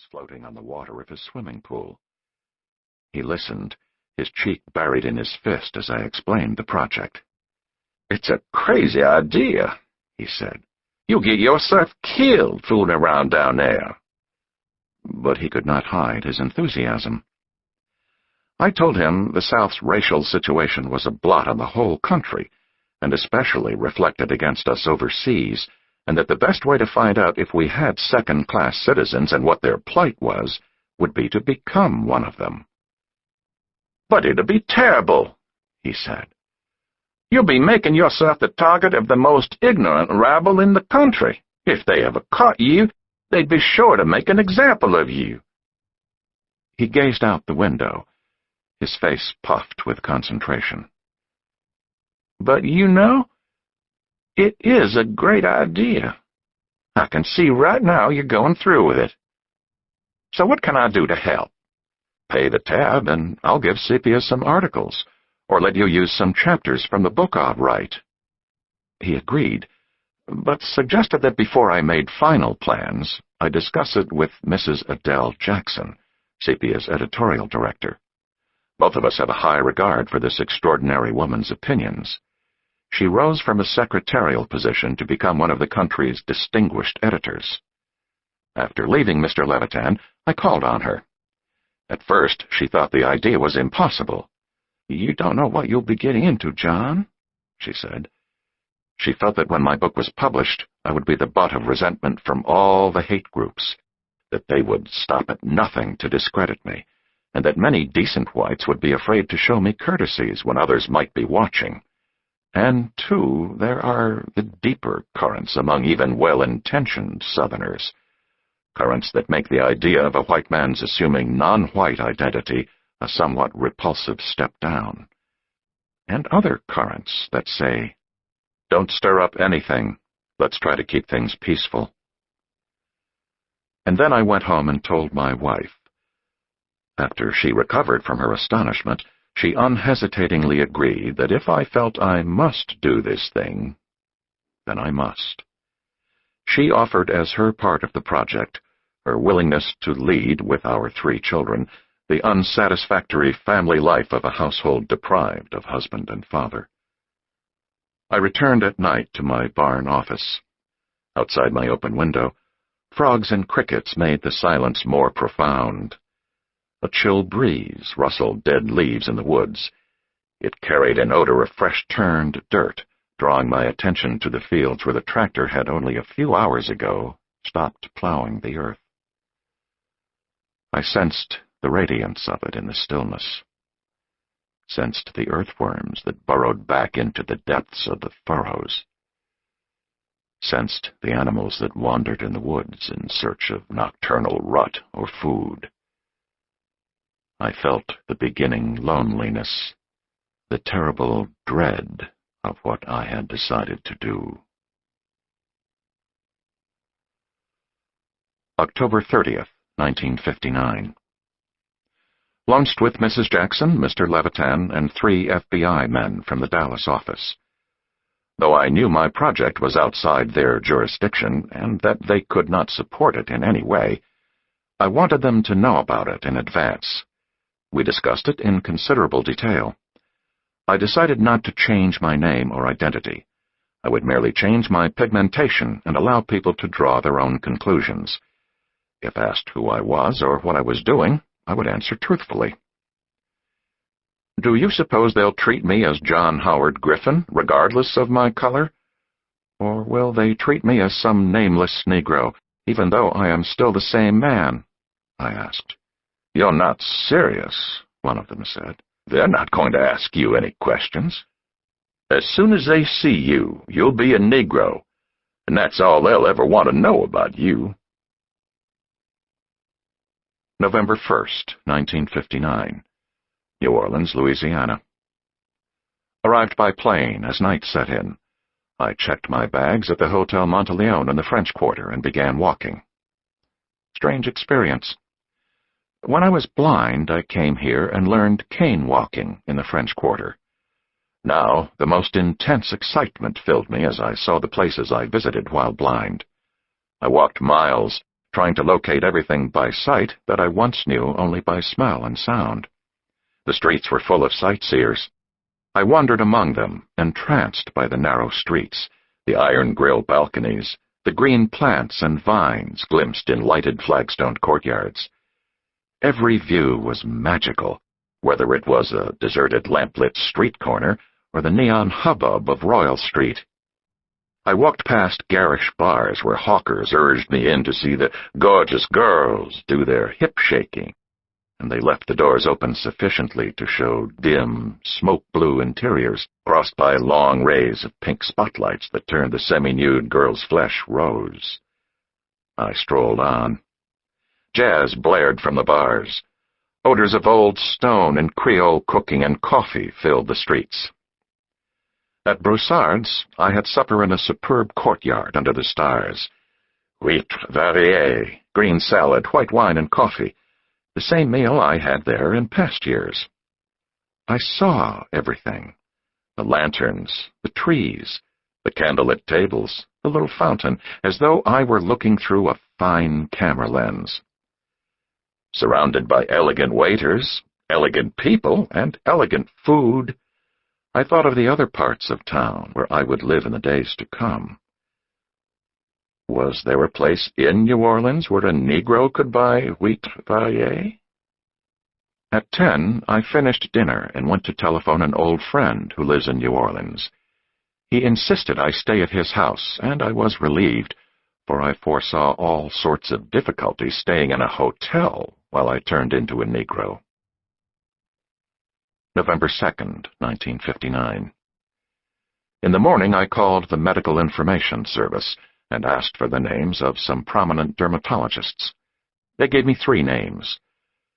floating on the water of his swimming pool. He listened, his cheek buried in his fist as I explained the project. "It's a crazy idea," he said. "You'll get yourself killed fooling around down there." But he could not hide his enthusiasm. I told him the South's racial situation was a blot on the whole country, and especially reflected against us overseas, and that the best way to find out if we had second-class citizens and what their plight was would be to become one of them. "But it'd be terrible," he said. "You'll be making yourself the target of the most ignorant rabble in the country. If they ever caught you, they'd be sure to make an example of you." He gazed out the window, his face puffed with concentration. "But you know, it is a great idea. I can see right now you're going through with it. So what can I do to help?" "Pay the tab, and I'll give Sepia some articles, or let you use some chapters from the book I'll write." He agreed, but suggested that before I made final plans, I discuss it with Mrs. Adele Jackson, Sepia's editorial director. Both of us have a high regard for this extraordinary woman's opinions. She rose from a secretarial position to become one of the country's distinguished editors. After leaving Mr. Levitan, I called on her. At first, she thought the idea was impossible. "You don't know what you'll be getting into, John," she said. She felt that when my book was published, I would be the butt of resentment from all the hate groups, that they would stop at nothing to discredit me, and that many decent whites would be afraid to show me courtesies when others might be watching. And, too, there are the deeper currents among even well-intentioned Southerners, currents that make the idea of a white man's assuming non-white identity a somewhat repulsive step down, and other currents that say, "Don't stir up anything. Let's try to keep things peaceful." And then I went home and told my wife. After she recovered from her astonishment, she unhesitatingly agreed that if I felt I must do this thing, then I must. She offered as her part of the project her willingness to lead, with our 3 children, the unsatisfactory family life of a household deprived of husband and father. I returned at night to my barn office. Outside my open window, frogs and crickets made the silence more profound. A chill breeze rustled dead leaves in the woods. It carried an odor of fresh-turned dirt, drawing my attention to the fields where the tractor had only a few hours ago stopped plowing the earth. I sensed the radiance of it in the stillness, sensed the earthworms that burrowed back into the depths of the furrows, sensed the animals that wandered in the woods in search of nocturnal rut or food. I felt the beginning loneliness, the terrible dread of what I had decided to do. October 30th, 1959. Lunched with Mrs. Jackson, Mr. Levitan, and 3 FBI men from the Dallas office. Though I knew my project was outside their jurisdiction and that they could not support it in any way, I wanted them to know about it in advance. We discussed it in considerable detail. I decided not to change my name or identity. I would merely change my pigmentation and allow people to draw their own conclusions. If asked who I was or what I was doing, I would answer truthfully. "Do you suppose they'll treat me as John Howard Griffin, regardless of my color? Or will they treat me as some nameless Negro, even though I am still the same man?" I asked. "You're not serious," one of them said. "They're not going to ask you any questions. As soon as they see you, you'll be a Negro, and that's all they'll ever want to know about you." November 1st, 1959. New Orleans, Louisiana. Arrived by plane as night set in. I checked my bags at the Hotel Monteleone in the French Quarter and began walking. Strange experience. When I was blind, I came here and learned cane walking in the French Quarter. Now, the most intense excitement filled me as I saw the places I visited while blind. I walked miles, trying to locate everything by sight that I once knew only by smell and sound. The streets were full of sightseers. I wandered among them, entranced by the narrow streets, the iron grill balconies, the green plants and vines glimpsed in lighted flagstoned courtyards. Every view was magical, whether it was a deserted lamplit street corner or the neon hubbub of Royal Street. I walked past garish bars where hawkers urged me in to see the gorgeous girls do their hip-shaking, and they left the doors open sufficiently to show dim, smoke-blue interiors crossed by long rays of pink spotlights that turned the semi-nude girl's flesh rose. I strolled on. Jazz blared from the bars. Odors of old stone and Creole cooking and coffee filled the streets. At Broussard's, I had supper in a superb courtyard under the stars. Huîtres variées, green salad, white wine, and coffee, the same meal I had there in past years. I saw everything: the lanterns, the trees, the candlelit tables, the little fountain, as though I were looking through a fine camera lens. Surrounded by elegant waiters, elegant people, and elegant food, I thought of the other parts of town where I would live in the days to come. Was there a place in New Orleans where a Negro could buy huîtres variées? At 10, I finished dinner and went to telephone an old friend who lives in New Orleans. He insisted I stay at his house, and I was relieved, for I foresaw all sorts of difficulties staying in a hotel while I turned into a Negro. November 2nd, 1959. In the morning I called the Medical Information Service and asked for the names of some prominent dermatologists. They gave me 3 names.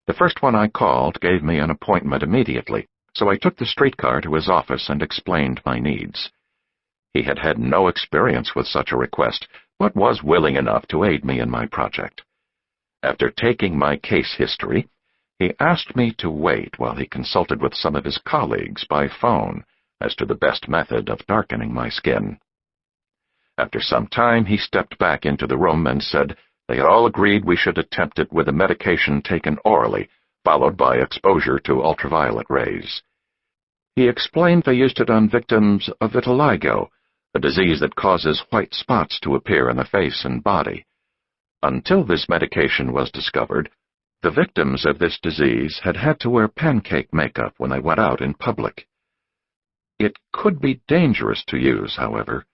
The first one I called gave me an appointment immediately, so I took the streetcar to his office and explained my needs. He had had no experience with such a request, but was willing enough to aid me in my project. After taking my case history, he asked me to wait while he consulted with some of his colleagues by phone as to the best method of darkening my skin. After some time, he stepped back into the room and said they had all agreed we should attempt it with a medication taken orally, followed by exposure to ultraviolet rays. He explained they used it on victims of vitiligo, a disease that causes white spots to appear in the face and body. Until this medication was discovered, the victims of this disease had had to wear pancake makeup when they went out in public. It could be dangerous to use, however.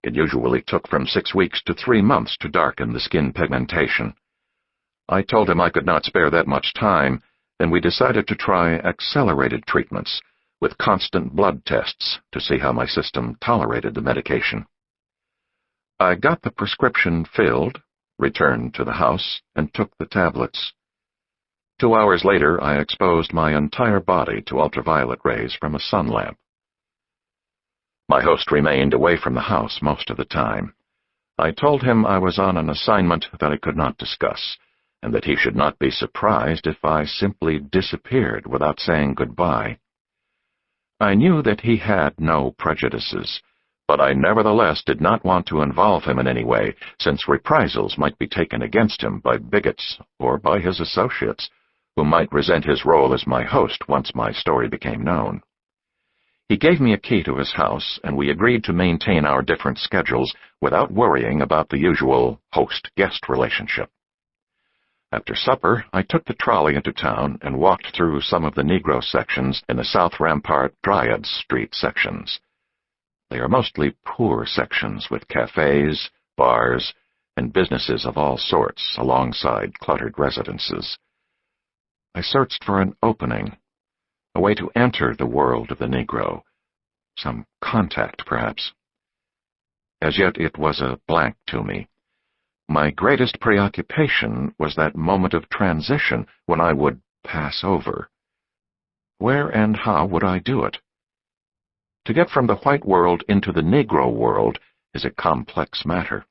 It usually took from 6 weeks to 3 months to darken the skin pigmentation. I told him I could not spare that much time, and we decided to try accelerated treatments, with constant blood tests to see how my system tolerated the medication. I got the prescription filled, returned to the house, and took the tablets. 2 hours later, I exposed my entire body to ultraviolet rays from a sun lamp. My host remained away from the house most of the time. I told him I was on an assignment that I could not discuss, and that he should not be surprised if I simply disappeared without saying goodbye. I knew that he had no prejudices, but I nevertheless did not want to involve him in any way, since reprisals might be taken against him by bigots or by his associates, who might resent his role as my host once my story became known. He gave me a key to his house, and we agreed to maintain our different schedules without worrying about the usual host-guest relationship. After supper, I took the trolley into town and walked through some of the Negro sections in the South Rampart Dryades Street sections. They are mostly poor sections with cafes, bars, and businesses of all sorts alongside cluttered residences. I searched for an opening, a way to enter the world of the Negro, some contact, perhaps. As yet it was a blank to me. My greatest preoccupation was that moment of transition when I would pass over. Where and how would I do it? To get from the white world into the Negro world is a complex matter.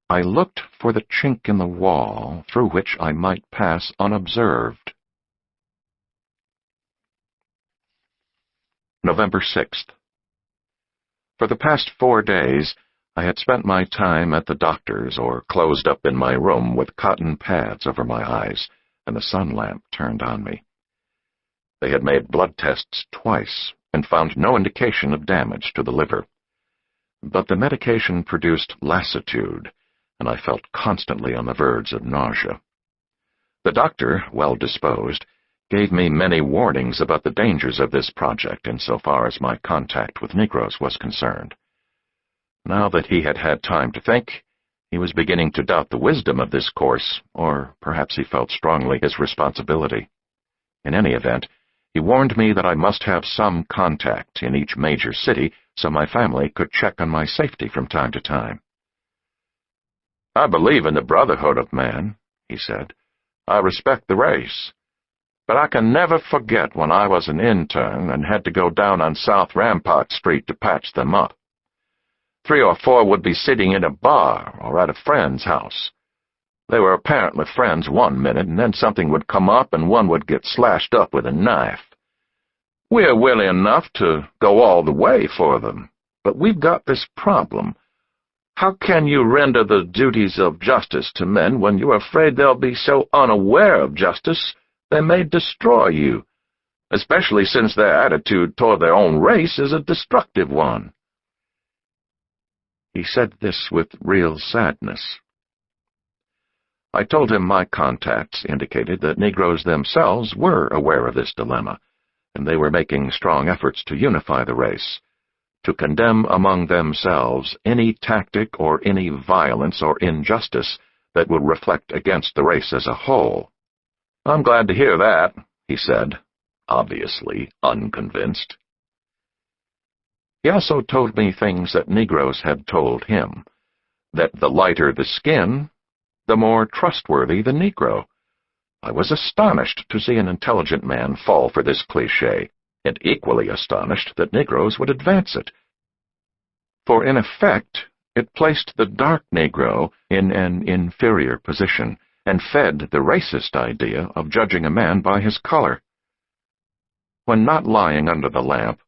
I looked for the chink in the wall through which I might pass unobserved. November 6th. For the past 4 days, I had spent my time at the doctor's or closed up in my room with cotton pads over my eyes and the sun lamp turned on me. They had made blood tests twice and found no indication of damage to the liver. But the medication produced lassitude, and I felt constantly on the verge of nausea. The doctor, well disposed, gave me many warnings about the dangers of this project insofar as my contact with Negroes was concerned. Now that he had had time to think, he was beginning to doubt the wisdom of this course, or perhaps he felt strongly his responsibility. In any event, he warned me that I must have some contact in each major city so my family could check on my safety from time to time. "I believe in the brotherhood of man," he said. "I respect the race. But I can never forget when I was an intern and had to go down on South Rampart Street to patch them up. 3 or 4 would be sitting in a bar or at a friend's house. They were apparently friends one minute, and then something would come up and one would get slashed up with a knife. We're willing enough to go all the way for them, but we've got this problem. How can you render the duties of justice to men when you're afraid they'll be so unaware of justice they may destroy you, especially since their attitude toward their own race is a destructive one?" He said this with real sadness. I told him my contacts indicated that Negroes themselves were aware of this dilemma, and they were making strong efforts to unify the race, to condemn among themselves any tactic or any violence or injustice that would reflect against the race as a whole. "I'm glad to hear that," he said, obviously unconvinced. He also told me things that Negroes had told him, that the lighter the skin, the more trustworthy the Negro. I was astonished to see an intelligent man fall for this cliché, and equally astonished that Negroes would advance it. For in effect, it placed the dark Negro in an inferior position, and fed the racist idea of judging a man by his color. When not lying under the lamp,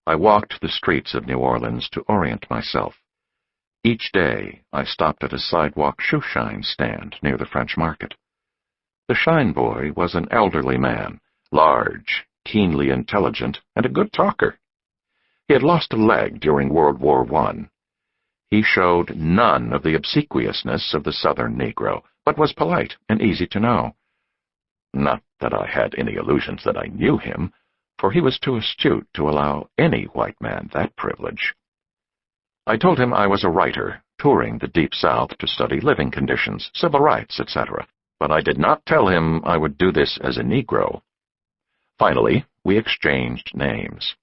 I walked the streets of New Orleans to orient myself. Each day, I stopped at a sidewalk shoeshine stand near the French Market. The shine boy was an elderly man, large, keenly intelligent, and a good talker. He had lost a leg during World War I. He showed none of the obsequiousness of the Southern Negro, but was polite and easy to know. Not that I had any illusions that I knew him, for he was too astute to allow any white man that privilege. I told him I was a writer, touring the Deep South to study living conditions, civil rights, etc., but I did not tell him I would do this as a Negro. Finally, we exchanged names.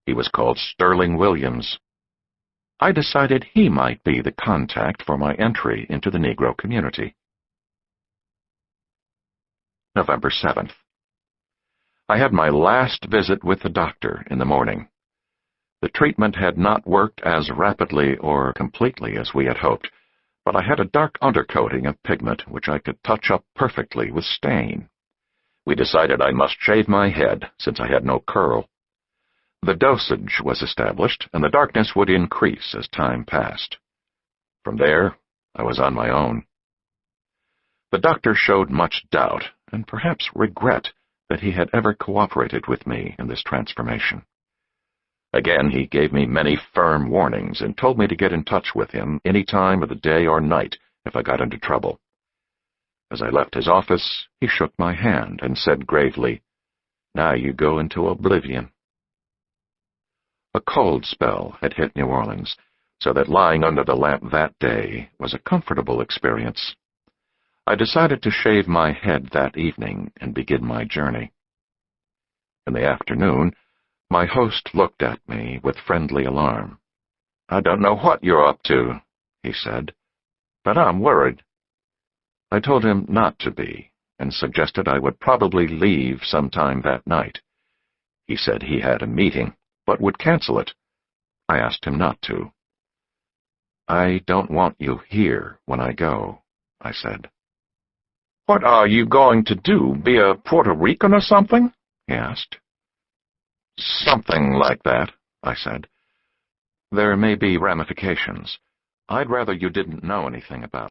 He was called Sterling Williams. I decided he might be the contact for my entry into the Negro community. November 7th. I had my last visit with the doctor in the morning. The treatment had not worked as rapidly or completely as we had hoped, but I had a dark undercoating of pigment which I could touch up perfectly with stain. We decided I must shave my head, since I had no curl. The dosage was established, and the darkness would increase as time passed. From there, I was on my own. The doctor showed much doubt, and perhaps regret, that he had ever cooperated with me in this transformation. Again, he gave me many firm warnings and told me to get in touch with him any time of the day or night if I got into trouble. As I left his office, he shook my hand and said gravely, "Now you go into oblivion." A cold spell had hit New Orleans, so that lying under the lamp that day was a comfortable experience. I decided to shave my head that evening and begin my journey. In the afternoon, my host looked at me with friendly alarm. "I don't know what you're up to," he said, "but I'm worried." I told him not to be, and suggested I would probably leave sometime that night. He said he had a meeting, but would cancel it. I asked him not to. "I don't want you here when I go," I said. "What are you going to do, be a Puerto Rican or something?" he asked. "Something like that," I said. "There may be ramifications. I'd rather you didn't know anything about it.